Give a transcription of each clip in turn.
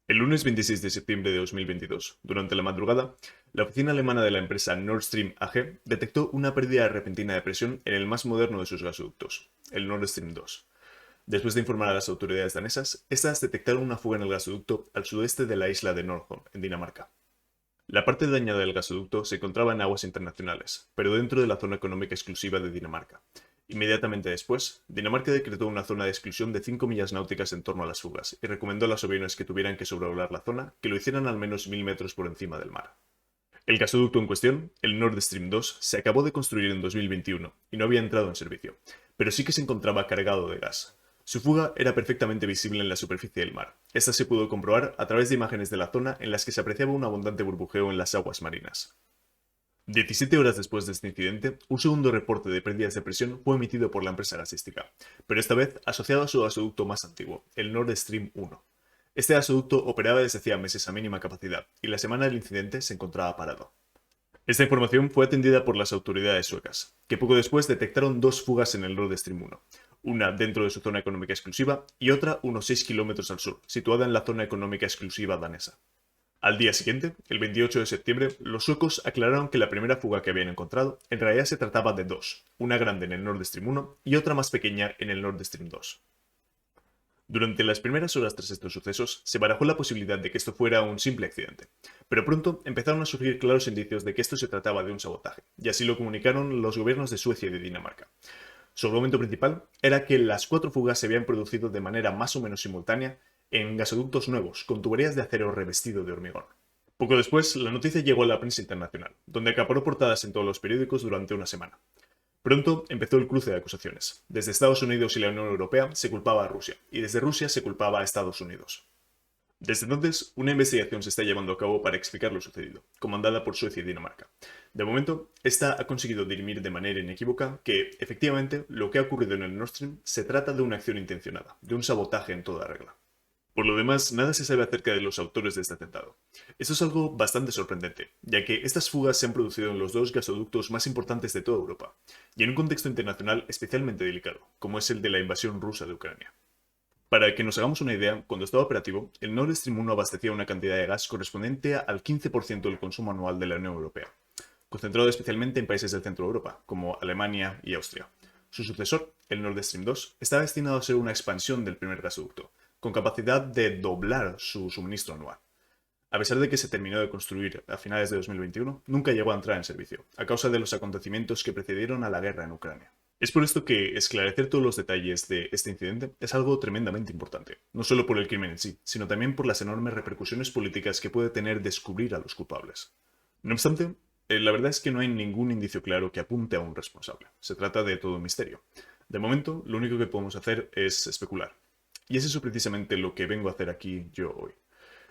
El lunes 26 de septiembre de 2022, durante la madrugada, la oficina alemana de la empresa Nord Stream AG detectó una pérdida repentina de presión en el más moderno de sus gasoductos, el Nord Stream 2. Después de informar a las autoridades danesas, estas detectaron una fuga en el gasoducto al sudeste de la isla de Nordholm, en Dinamarca. La parte dañada del gasoducto se encontraba en aguas internacionales, pero dentro de la zona económica exclusiva de Dinamarca. Inmediatamente después, Dinamarca decretó una zona de exclusión de 5 millas náuticas en torno a las fugas y recomendó a los aviones que tuvieran que sobrevolar la zona que lo hicieran al menos 1000 metros por encima del mar. El gasoducto en cuestión, el Nord Stream 2, se acabó de construir en 2021 y no había entrado en servicio, pero sí que se encontraba cargado de gas. Su fuga era perfectamente visible en la superficie del mar. Esta se pudo comprobar a través de imágenes de la zona en las que se apreciaba un abundante burbujeo en las aguas marinas. 17 horas después de este incidente, un segundo reporte de pérdidas de presión fue emitido por la empresa gasística, pero esta vez asociado a su gasoducto más antiguo, el Nord Stream 1. Este gasoducto operaba desde hacía meses a mínima capacidad y la semana del incidente se encontraba parado. Esta información fue atendida por las autoridades suecas, que poco después detectaron dos fugas en el Nord Stream 1, una dentro de su zona económica exclusiva y otra unos 6 kilómetros al sur, situada en la zona económica exclusiva danesa. Al día siguiente, el 28 de septiembre, los suecos aclararon que la primera fuga que habían encontrado en realidad se trataba de dos, una grande en el Nord Stream 1 y otra más pequeña en el Nord Stream 2. Durante las primeras horas tras estos sucesos, se barajó la posibilidad de que esto fuera un simple accidente, pero pronto empezaron a surgir claros indicios de que esto se trataba de un sabotaje, y así lo comunicaron los gobiernos de Suecia y de Dinamarca. Su argumento principal era que las cuatro fugas se habían producido de manera más o menos simultánea en gasoductos nuevos, con tuberías de acero revestido de hormigón. Poco después, la noticia llegó a la prensa internacional, donde acaparó portadas en todos los periódicos durante una semana. Pronto empezó el cruce de acusaciones. Desde Estados Unidos y la Unión Europea se culpaba a Rusia, y desde Rusia se culpaba a Estados Unidos. Desde entonces, una investigación se está llevando a cabo para explicar lo sucedido, comandada por Suecia y Dinamarca. De momento, esta ha conseguido dirimir de manera inequívoca que, efectivamente, lo que ha ocurrido en el Nord Stream se trata de una acción intencionada, de un sabotaje en toda regla. Por lo demás, nada se sabe acerca de los autores de este atentado. Esto es algo bastante sorprendente, ya que estas fugas se han producido en los dos gasoductos más importantes de toda Europa, y en un contexto internacional especialmente delicado, como es el de la invasión rusa de Ucrania. Para que nos hagamos una idea, cuando estaba operativo, el Nord Stream 1 abastecía una cantidad de gas correspondiente al 15% del consumo anual de la Unión Europea, concentrado especialmente en países del centro de Europa, como Alemania y Austria. Su sucesor, el Nord Stream 2, está destinado a ser una expansión del primer gasoducto, con capacidad de doblar su suministro anual. A pesar de que se terminó de construir a finales de 2021, nunca llegó a entrar en servicio, a causa de los acontecimientos que precedieron a la guerra en Ucrania. Es por esto que esclarecer todos los detalles de este incidente es algo tremendamente importante, no solo por el crimen en sí, sino también por las enormes repercusiones políticas que puede tener descubrir a los culpables. No obstante, la verdad es que no hay ningún indicio claro que apunte a un responsable. Se trata de todo un misterio. De momento, lo único que podemos hacer es especular. Y es eso precisamente lo que vengo a hacer aquí yo hoy.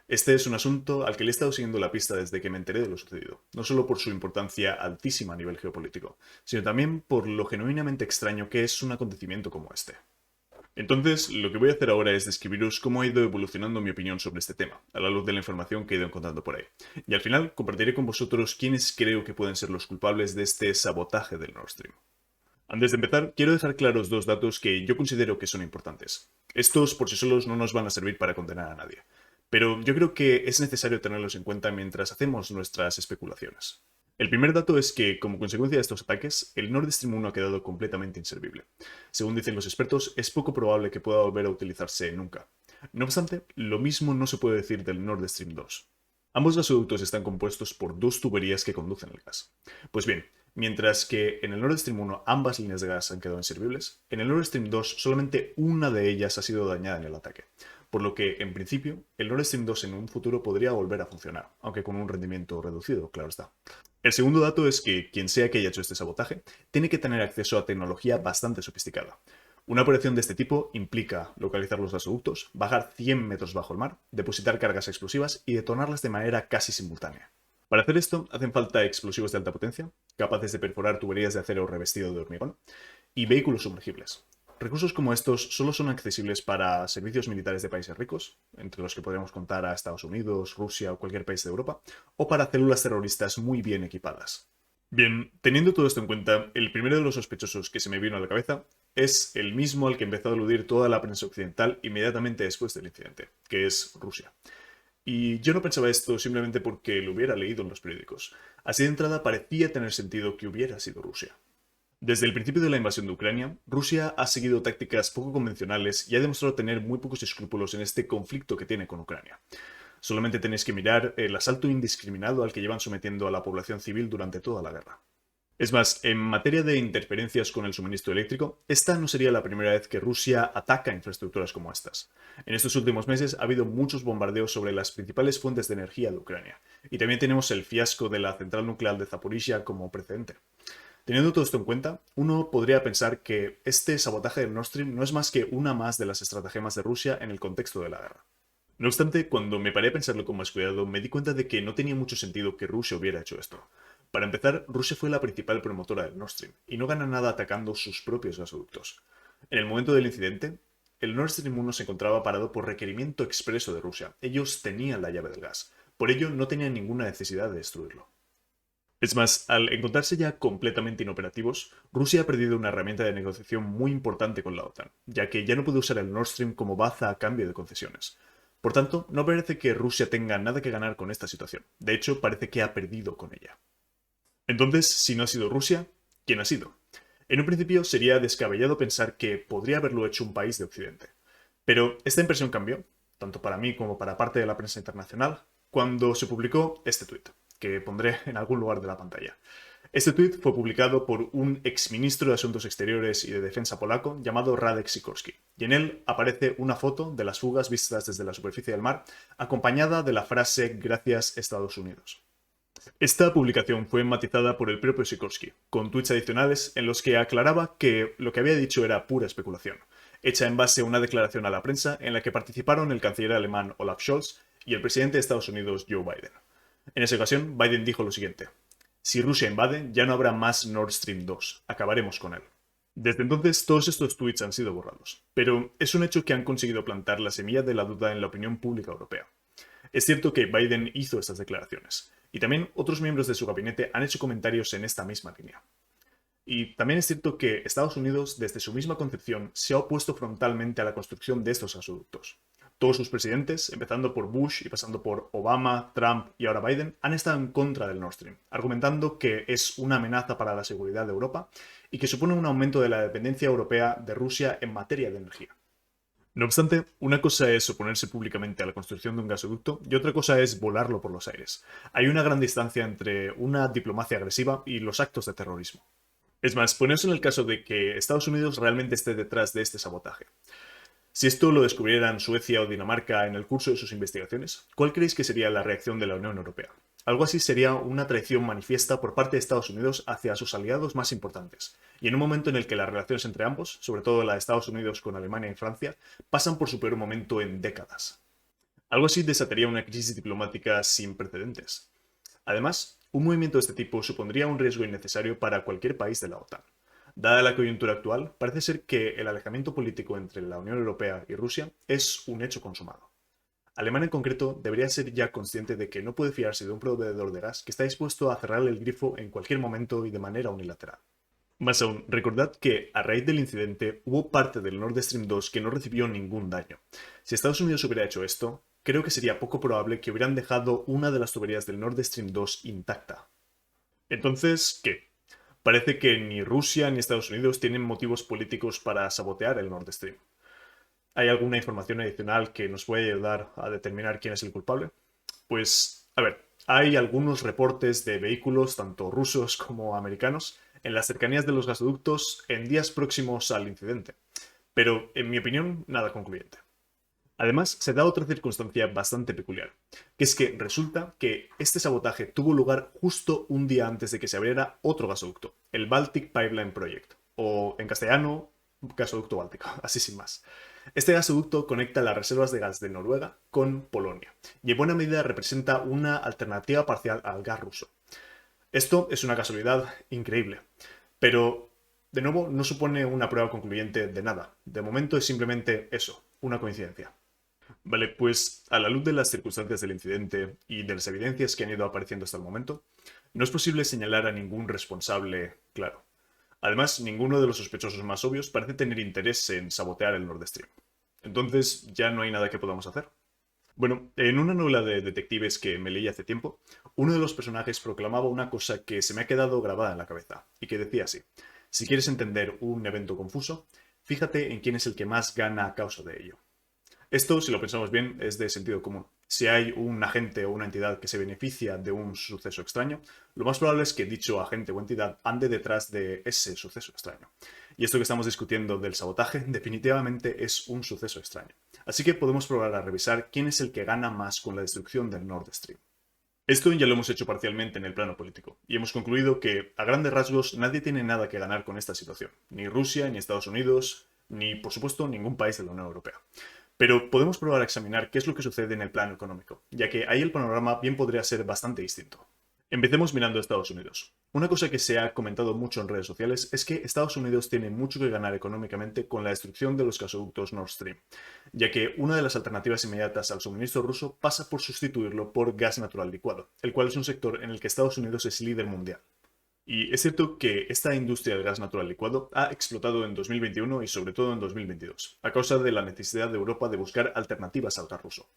Este es un asunto al que le he estado siguiendo la pista desde que me enteré de lo sucedido, no solo por su importancia altísima a nivel geopolítico, sino también por lo genuinamente extraño que es un acontecimiento como este. Entonces, lo que voy a hacer ahora es describiros cómo ha ido evolucionando mi opinión sobre este tema, a la luz de la información que he ido encontrando por ahí. Y al final compartiré con vosotros quiénes creo que pueden ser los culpables de este sabotaje del Nord Stream. Antes de empezar, quiero dejar claros dos datos que yo considero que son importantes. Estos por sí solos no nos van a servir para condenar a nadie, pero yo creo que es necesario tenerlos en cuenta mientras hacemos nuestras especulaciones. El primer dato es que, como consecuencia de estos ataques, el Nord Stream 1 ha quedado completamente inservible. Según dicen los expertos, es poco probable que pueda volver a utilizarse nunca. No obstante, lo mismo no se puede decir del Nord Stream 2. Ambos gasoductos están compuestos por dos tuberías que conducen el gas. Pues bien, mientras que en el Nord Stream 1 ambas líneas de gas han quedado inservibles, en el Nord Stream 2 solamente una de ellas ha sido dañada en el ataque, por lo que, en principio, el Nord Stream 2 en un futuro podría volver a funcionar, aunque con un rendimiento reducido, claro está. El segundo dato es que quien sea que haya hecho este sabotaje tiene que tener acceso a tecnología bastante sofisticada. Una operación de este tipo implica localizar los gasoductos, bajar 100 metros bajo el mar, depositar cargas explosivas y detonarlas de manera casi simultánea. Para hacer esto hacen falta explosivos de alta potencia, capaces de perforar tuberías de acero revestido de hormigón, y vehículos sumergibles. Recursos como estos solo son accesibles para servicios militares de países ricos, entre los que podríamos contar a Estados Unidos, Rusia o cualquier país de Europa, o para células terroristas muy bien equipadas. Bien, teniendo todo esto en cuenta, el primero de los sospechosos que se me vino a la cabeza es el mismo al que empezó a aludir toda la prensa occidental inmediatamente después del incidente, que es Rusia. Y yo no pensaba esto simplemente porque lo hubiera leído en los periódicos. Así de entrada parecía tener sentido que hubiera sido Rusia. Desde el principio de la invasión de Ucrania, Rusia ha seguido tácticas poco convencionales y ha demostrado tener muy pocos escrúpulos en este conflicto que tiene con Ucrania. Solamente tenéis que mirar el asalto indiscriminado al que llevan sometiendo a la población civil durante toda la guerra. Es más, en materia de interferencias con el suministro eléctrico, esta no sería la primera vez que Rusia ataca infraestructuras como estas. En estos últimos meses ha habido muchos bombardeos sobre las principales fuentes de energía de Ucrania, y también tenemos el fiasco de la central nuclear de Zaporizhia como precedente. Teniendo todo esto en cuenta, uno podría pensar que este sabotaje del Nord Stream no es más que una más de las estratagemas de Rusia en el contexto de la guerra. No obstante, cuando me paré a pensarlo con más cuidado, me di cuenta de que no tenía mucho sentido que Rusia hubiera hecho esto. Para empezar, Rusia fue la principal promotora del Nord Stream, y no gana nada atacando sus propios gasoductos. En el momento del incidente, el Nord Stream 1 se encontraba parado por requerimiento expreso de Rusia. Ellos tenían la llave del gas. Por ello, no tenían ninguna necesidad de destruirlo. Es más, al encontrarse ya completamente inoperativos, Rusia ha perdido una herramienta de negociación muy importante con la OTAN, ya que ya no puede usar el Nord Stream como baza a cambio de concesiones. Por tanto, no parece que Rusia tenga nada que ganar con esta situación. De hecho, parece que ha perdido con ella. Entonces, si no ha sido Rusia, ¿quién ha sido? En un principio sería descabellado pensar que podría haberlo hecho un país de Occidente. Pero esta impresión cambió, tanto para mí como para parte de la prensa internacional, cuando se publicó este tuit, que pondré en algún lugar de la pantalla. Este tuit fue publicado por un exministro de Asuntos Exteriores y de Defensa polaco llamado Radek Sikorski, y en él aparece una foto de las fugas vistas desde la superficie del mar, acompañada de la frase «Gracias, Estados Unidos». Esta publicación fue matizada por el propio Sikorski, con tweets adicionales en los que aclaraba que lo que había dicho era pura especulación, hecha en base a una declaración a la prensa en la que participaron el canciller alemán Olaf Scholz y el presidente de Estados Unidos Joe Biden. En esa ocasión, Biden dijo lo siguiente: si Rusia invade, ya no habrá más Nord Stream 2, acabaremos con él. Desde entonces, todos estos tweets han sido borrados, pero es un hecho que han conseguido plantar la semilla de la duda en la opinión pública europea. Es cierto que Biden hizo estas declaraciones, y también otros miembros de su gabinete han hecho comentarios en esta misma línea. Y también es cierto que Estados Unidos, desde su misma concepción, se ha opuesto frontalmente a la construcción de estos gasoductos. Todos sus presidentes, empezando por Bush y pasando por Obama, Trump y ahora Biden, han estado en contra del Nord Stream, argumentando que es una amenaza para la seguridad de Europa y que supone un aumento de la dependencia europea de Rusia en materia de energía. No obstante, una cosa es oponerse públicamente a la construcción de un gasoducto y otra cosa es volarlo por los aires. Hay una gran distancia entre una diplomacia agresiva y los actos de terrorismo. Es más, poneos en el caso de que Estados Unidos realmente esté detrás de este sabotaje. Si esto lo descubrieran Suecia o Dinamarca en el curso de sus investigaciones, ¿cuál creéis que sería la reacción de la Unión Europea? Algo así sería una traición manifiesta por parte de Estados Unidos hacia sus aliados más importantes, y en un momento en el que las relaciones entre ambos, sobre todo la de Estados Unidos con Alemania y Francia, pasan por su peor momento en décadas. Algo así desataría una crisis diplomática sin precedentes. Además, un movimiento de este tipo supondría un riesgo innecesario para cualquier país de la OTAN. Dada la coyuntura actual, parece ser que el alejamiento político entre la Unión Europea y Rusia es un hecho consumado. Alemania en concreto debería ser ya consciente de que no puede fiarse de un proveedor de gas que está dispuesto a cerrarle el grifo en cualquier momento y de manera unilateral. Más aún, recordad que a raíz del incidente hubo parte del Nord Stream 2 que no recibió ningún daño. Si Estados Unidos hubiera hecho esto, creo que sería poco probable que hubieran dejado una de las tuberías del Nord Stream 2 intacta. Entonces, ¿qué? Parece que ni Rusia ni Estados Unidos tienen motivos políticos para sabotear el Nord Stream. ¿Hay alguna información adicional que nos puede ayudar a determinar quién es el culpable? Pues, a ver, hay algunos reportes de vehículos, tanto rusos como americanos, en las cercanías de los gasoductos en días próximos al incidente. Pero, en mi opinión, nada concluyente. Además, se da otra circunstancia bastante peculiar, que es que resulta que este sabotaje tuvo lugar justo un día antes de que se abriera otro gasoducto, el Baltic Pipeline Project, o en castellano, gasoducto báltico, así sin más. Este gasoducto conecta las reservas de gas de Noruega con Polonia, y en buena medida representa una alternativa parcial al gas ruso. Esto es una casualidad increíble, pero de nuevo no supone una prueba concluyente de nada. De momento es simplemente eso, una coincidencia. Vale, pues a la luz de las circunstancias del incidente y de las evidencias que han ido apareciendo hasta el momento, no es posible señalar a ningún responsable claro. Además, ninguno de los sospechosos más obvios parece tener interés en sabotear el Nord Stream. Entonces, ya no hay nada que podamos hacer. Bueno, en una novela de detectives que me leí hace tiempo, uno de los personajes proclamaba una cosa que se me ha quedado grabada en la cabeza, y que decía así: si quieres entender un evento confuso, fíjate en quién es el que más gana a causa de ello. Esto, si lo pensamos bien, es de sentido común. Si hay un agente o una entidad que se beneficia de un suceso extraño, lo más probable es que dicho agente o entidad ande detrás de ese suceso extraño. Y esto que estamos discutiendo del sabotaje definitivamente es un suceso extraño. Así que podemos probar a revisar quién es el que gana más con la destrucción del Nord Stream. Esto ya lo hemos hecho parcialmente en el plano político, y hemos concluido que, a grandes rasgos, nadie tiene nada que ganar con esta situación. Ni Rusia, ni Estados Unidos, ni, por supuesto, ningún país de la Unión Europea. Pero podemos probar a examinar qué es lo que sucede en el plano económico, ya que ahí el panorama bien podría ser bastante distinto. Empecemos mirando a Estados Unidos. Una cosa que se ha comentado mucho en redes sociales es que Estados Unidos tiene mucho que ganar económicamente con la destrucción de los gasoductos Nord Stream, ya que una de las alternativas inmediatas al suministro ruso pasa por sustituirlo por gas natural licuado, el cual es un sector en el que Estados Unidos es líder mundial. Y es cierto que esta industria del gas natural licuado ha explotado en 2021 y sobre todo en 2022, a causa de la necesidad de Europa de buscar alternativas al gas ruso.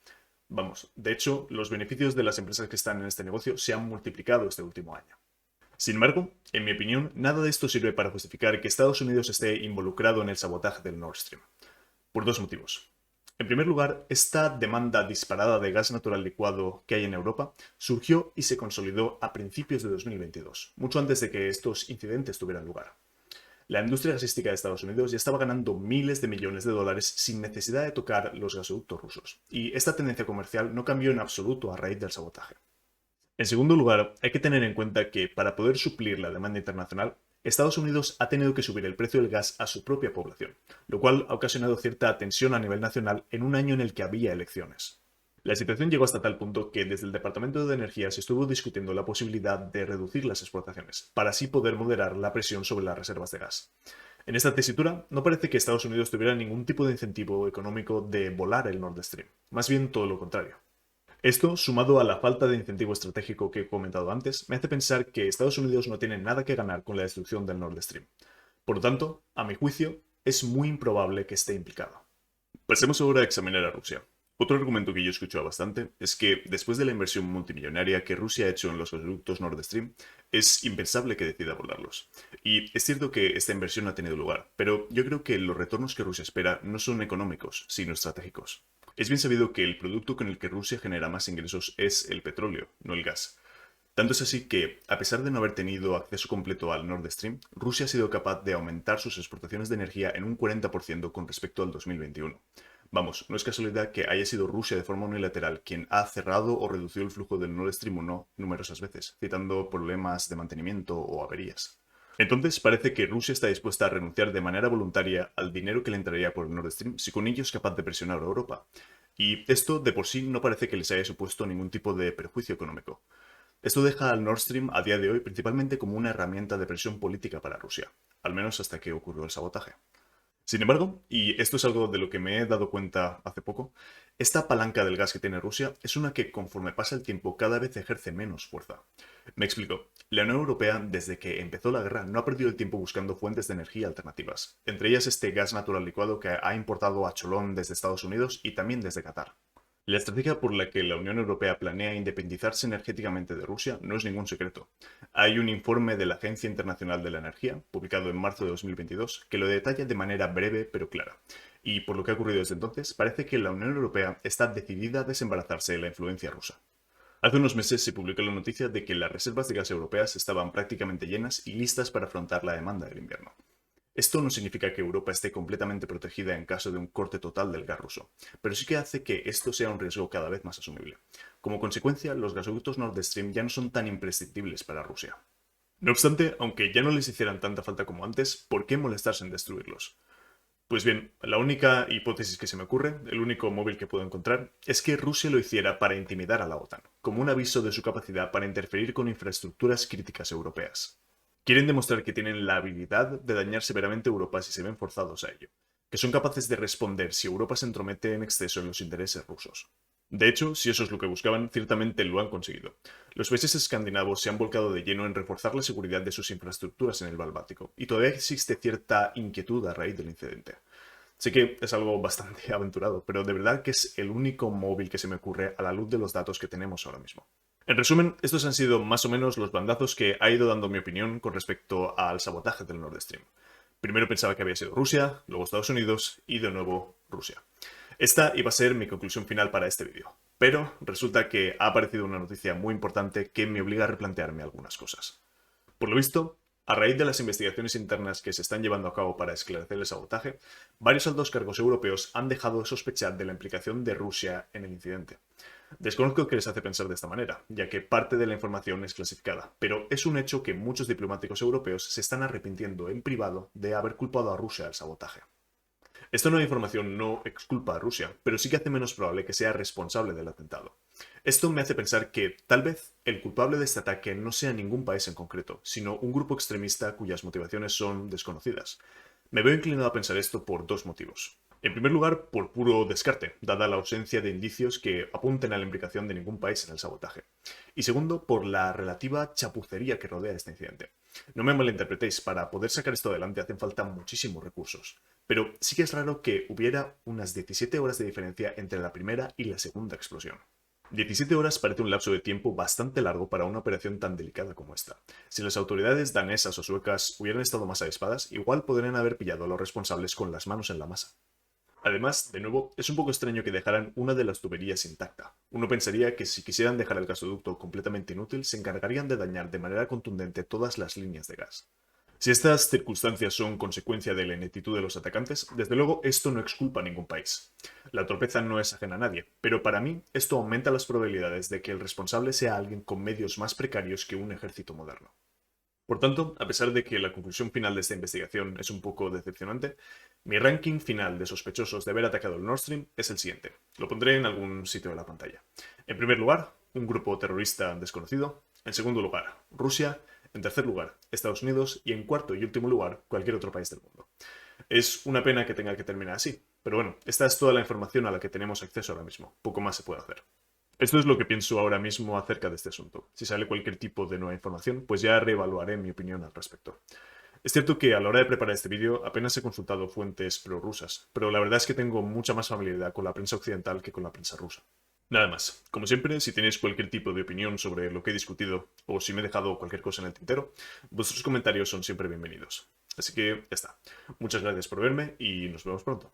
Vamos, de hecho, los beneficios de las empresas que están en este negocio se han multiplicado este último año. Sin embargo, en mi opinión, nada de esto sirve para justificar que Estados Unidos esté involucrado en el sabotaje del Nord Stream, por dos motivos. En primer lugar, esta demanda disparada de gas natural licuado que hay en Europa surgió y se consolidó a principios de 2022, mucho antes de que estos incidentes tuvieran lugar. La industria gasística de Estados Unidos ya estaba ganando miles de millones de dólares sin necesidad de tocar los gasoductos rusos, y esta tendencia comercial no cambió en absoluto a raíz del sabotaje. En segundo lugar, hay que tener en cuenta que para poder suplir la demanda internacional, Estados Unidos ha tenido que subir el precio del gas a su propia población, lo cual ha ocasionado cierta tensión a nivel nacional en un año en el que había elecciones. La situación llegó hasta tal punto que desde el Departamento de Energía se estuvo discutiendo la posibilidad de reducir las exportaciones, para así poder moderar la presión sobre las reservas de gas. En esta tesitura, no parece que Estados Unidos tuviera ningún tipo de incentivo económico de volar el Nord Stream, más bien todo lo contrario. Esto, sumado a la falta de incentivo estratégico que he comentado antes, me hace pensar que Estados Unidos no tiene nada que ganar con la destrucción del Nord Stream. Por lo tanto, a mi juicio, es muy improbable que esté implicado. Pasemos ahora a examinar a Rusia. Otro argumento que yo escucho bastante es que, después de la inversión multimillonaria que Rusia ha hecho en los gasoductos Nord Stream, es impensable que decida volarlos. Y es cierto que esta inversión ha tenido lugar, pero yo creo que los retornos que Rusia espera no son económicos, sino estratégicos. Es bien sabido que el producto con el que Rusia genera más ingresos es el petróleo, no el gas. Tanto es así que, a pesar de no haber tenido acceso completo al Nord Stream, Rusia ha sido capaz de aumentar sus exportaciones de energía en un 40% con respecto al 2021. Vamos, no es casualidad que haya sido Rusia de forma unilateral quien ha cerrado o reducido el flujo del Nord Stream 1 numerosas veces, citando problemas de mantenimiento o averías. Entonces parece que Rusia está dispuesta a renunciar de manera voluntaria al dinero que le entraría por el Nord Stream si con ello es capaz de presionar a Europa. Y esto de por sí no parece que les haya supuesto ningún tipo de perjuicio económico. Esto deja al Nord Stream a día de hoy principalmente como una herramienta de presión política para Rusia, al menos hasta que ocurrió el sabotaje. Sin embargo, y esto es algo de lo que me he dado cuenta hace poco, esta palanca del gas que tiene Rusia es una que conforme pasa el tiempo cada vez ejerce menos fuerza. Me explico. La Unión Europea, desde que empezó la guerra, no ha perdido el tiempo buscando fuentes de energía alternativas, entre ellas este gas natural licuado que ha importado a cholón desde Estados Unidos y también desde Qatar. La estrategia por la que la Unión Europea planea independizarse energéticamente de Rusia no es ningún secreto. Hay un informe de la Agencia Internacional de la Energía, publicado en marzo de 2022, que lo detalla de manera breve pero clara. Y por lo que ha ocurrido desde entonces, parece que la Unión Europea está decidida a desembarazarse de la influencia rusa. Hace unos meses se publicó la noticia de que las reservas de gas europeas estaban prácticamente llenas y listas para afrontar la demanda del invierno. Esto no significa que Europa esté completamente protegida en caso de un corte total del gas ruso, pero sí que hace que esto sea un riesgo cada vez más asumible. Como consecuencia, los gasoductos Nord Stream ya no son tan imprescindibles para Rusia. No obstante, aunque ya no les hicieran tanta falta como antes, ¿por qué molestarse en destruirlos? Pues bien, la única hipótesis que se me ocurre, el único móvil que puedo encontrar, es que Rusia lo hiciera para intimidar a la OTAN, como un aviso de su capacidad para interferir con infraestructuras críticas europeas. Quieren demostrar que tienen la habilidad de dañar severamente a Europa si se ven forzados a ello, que son capaces de responder si Europa se entromete en exceso en los intereses rusos. De hecho, si eso es lo que buscaban, ciertamente lo han conseguido. Los países escandinavos se han volcado de lleno en reforzar la seguridad de sus infraestructuras en el Báltico, y todavía existe cierta inquietud a raíz del incidente. Sé que es algo bastante aventurado, pero de verdad que es el único móvil que se me ocurre a la luz de los datos que tenemos ahora mismo. En resumen, estos han sido más o menos los bandazos que ha ido dando mi opinión con respecto al sabotaje del Nord Stream. Primero pensaba que había sido Rusia, luego Estados Unidos y de nuevo Rusia. Esta iba a ser mi conclusión final para este vídeo, pero resulta que ha aparecido una noticia muy importante que me obliga a replantearme algunas cosas. Por lo visto, a raíz de las investigaciones internas que se están llevando a cabo para esclarecer el sabotaje, varios altos cargos europeos han dejado de sospechar de la implicación de Rusia en el incidente. Desconozco qué les hace pensar de esta manera, ya que parte de la información es clasificada, pero es un hecho que muchos diplomáticos europeos se están arrepintiendo en privado de haber culpado a Rusia del sabotaje. Esta nueva información no exculpa a Rusia, pero sí que hace menos probable que sea responsable del atentado. Esto me hace pensar que, tal vez, el culpable de este ataque no sea ningún país en concreto, sino un grupo extremista cuyas motivaciones son desconocidas. Me veo inclinado a pensar esto por dos motivos. En primer lugar, por puro descarte, dada la ausencia de indicios que apunten a la implicación de ningún país en el sabotaje. Y segundo, por la relativa chapucería que rodea este incidente. No me malinterpretéis, para poder sacar esto adelante hacen falta muchísimos recursos. Pero sí que es raro que hubiera unas 17 horas de diferencia entre la primera y la segunda explosión. 17 horas parece un lapso de tiempo bastante largo para una operación tan delicada como esta. Si las autoridades danesas o suecas hubieran estado más avispadas, igual podrían haber pillado a los responsables con las manos en la masa. Además, de nuevo, es un poco extraño que dejaran una de las tuberías intacta. Uno pensaría que si quisieran dejar el gasoducto completamente inútil, se encargarían de dañar de manera contundente todas las líneas de gas. Si estas circunstancias son consecuencia de la ineptitud de los atacantes, desde luego esto no exculpa a ningún país. La torpeza no es ajena a nadie, pero para mí esto aumenta las probabilidades de que el responsable sea alguien con medios más precarios que un ejército moderno. Por tanto, a pesar de que la conclusión final de esta investigación es un poco decepcionante, mi ranking final de sospechosos de haber atacado el Nord Stream es el siguiente. Lo pondré en algún sitio de la pantalla. En primer lugar, un grupo terrorista desconocido. En segundo lugar, Rusia. En tercer lugar, Estados Unidos. Y en cuarto y último lugar, cualquier otro país del mundo. Es una pena que tenga que terminar así. Pero bueno, esta es toda la información a la que tenemos acceso ahora mismo. Poco más se puede hacer. Esto es lo que pienso ahora mismo acerca de este asunto. Si sale cualquier tipo de nueva información, pues ya reevaluaré mi opinión al respecto. Es cierto que a la hora de preparar este vídeo apenas he consultado fuentes prorrusas, pero la verdad es que tengo mucha más familiaridad con la prensa occidental que con la prensa rusa. Nada más. Como siempre, si tenéis cualquier tipo de opinión sobre lo que he discutido o si me he dejado cualquier cosa en el tintero, vuestros comentarios son siempre bienvenidos. Así que ya está. Muchas gracias por verme y nos vemos pronto.